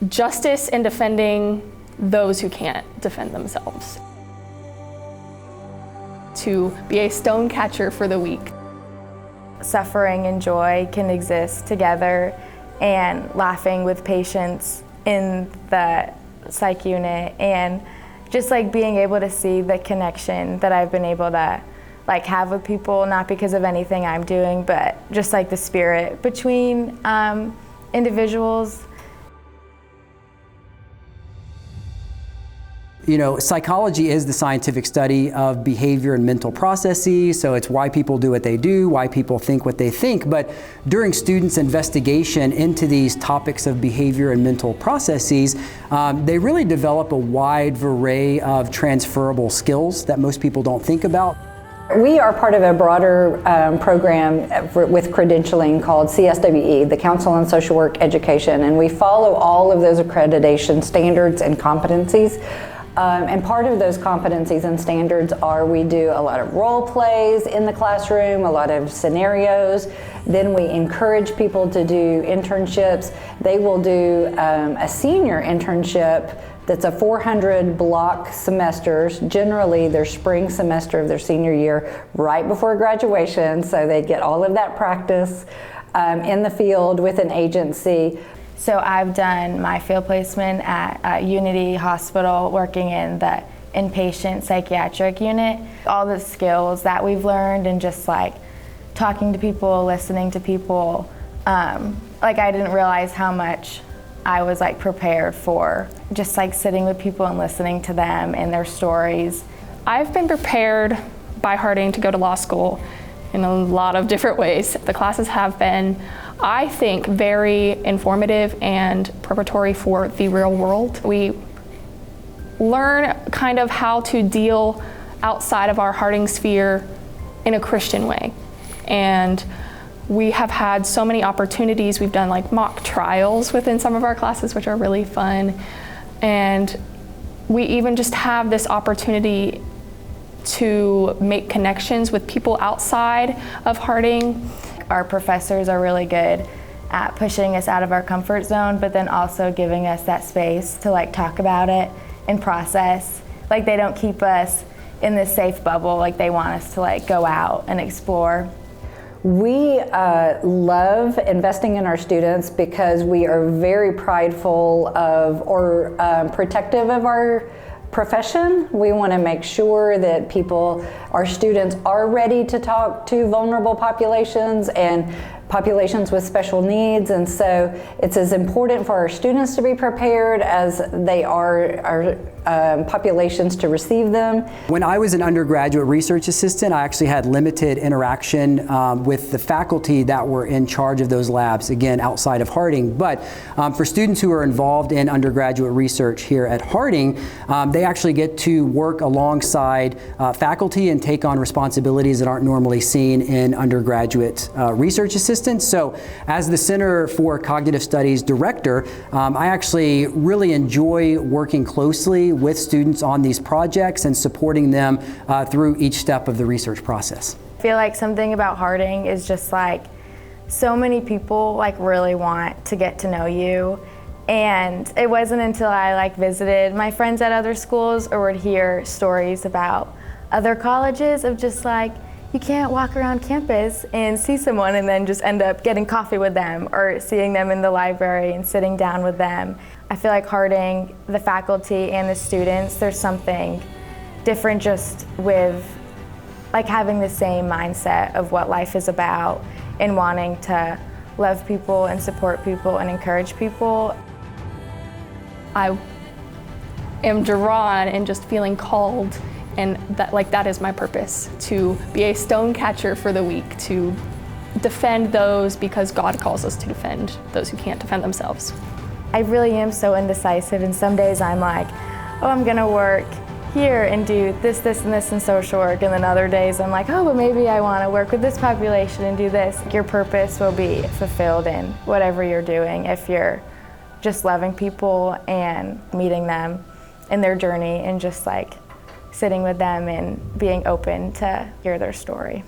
justice in defending those who can't defend themselves. To be a stone catcher for the weak. Suffering and joy can exist together, and laughing with patients in the psych unit, and just like being able to see the connection that I've been able to like have with people, not because of anything I'm doing, but just like the spirit between individuals. You know, psychology is the scientific study of behavior and mental processes, so it's why people do what they do, why people think what they think. But during students' investigation into these topics of behavior and mental processes, they really develop a wide array of transferable skills that most people don't think about. We are part of a broader program with credentialing called CSWE, the Council on Social Work Education, and we follow all of those accreditation standards and competencies. And part of those competencies and standards are we do a lot of role plays in the classroom, a lot of scenarios. Then we encourage people to do internships. They will do a senior internship that's a 400 block semesters, generally their spring semester of their senior year, right before graduation, so they get all of that practice in the field with an agency. So I've done my field placement at Unity Hospital, working in the inpatient psychiatric unit. All the skills that we've learned and just like talking to people, listening to people, like I didn't realize how much I was like prepared for just like sitting with people and listening to them and their stories. I've been prepared by Harding to go to law school in a lot of different ways. The classes have been, I think, very informative and preparatory for the real world. We learn kind of how to deal outside of our Harding sphere in a Christian way. And we have had so many opportunities. We've done like mock trials within some of our classes, which are really fun. And we even just have this opportunity to make connections with people outside of Harding. Our professors are really good at pushing us out of our comfort zone, but then also giving us that space to like talk about it and process. Like they don't keep us in this safe bubble, like they want us to like go out and explore. We love investing in our students because we are very prideful of or protective of our profession. We want to make sure that our students are ready to talk to vulnerable populations and populations with special needs, and so it's as important for our students to be prepared as they are our populations to receive them. When I was an undergraduate research assistant, I actually had limited interaction with the faculty that were in charge of those labs, again, outside of Harding. But for students who are involved in undergraduate research here at Harding, they actually get to work alongside faculty and take on responsibilities that aren't normally seen in undergraduate research assistants. So as the Center for Cognitive Studies director, I actually really enjoy working closely with students on these projects and supporting them through each step of the research process. I feel like something about Harding is just like so many people like really want to get to know you, and it wasn't until I like visited my friends at other schools or would hear stories about other colleges of just like you can't walk around campus and see someone and then just end up getting coffee with them or seeing them in the library and sitting down with them. I feel like Harding, the faculty and the students, there's something different just with like having the same mindset of what life is about and wanting to love people and support people and encourage people. I am drawn and just feeling called, and that is my purpose, to be a stone catcher for the weak, to defend those because God calls us to defend those who can't defend themselves. I really am so indecisive, and some days I'm like, oh, I'm gonna work here and do this, this, and this in social work, and then other days I'm like, oh, but maybe I wanna work with this population and do this. Your purpose will be fulfilled in whatever you're doing if you're just loving people and meeting them in their journey and just like sitting with them and being open to hear their story.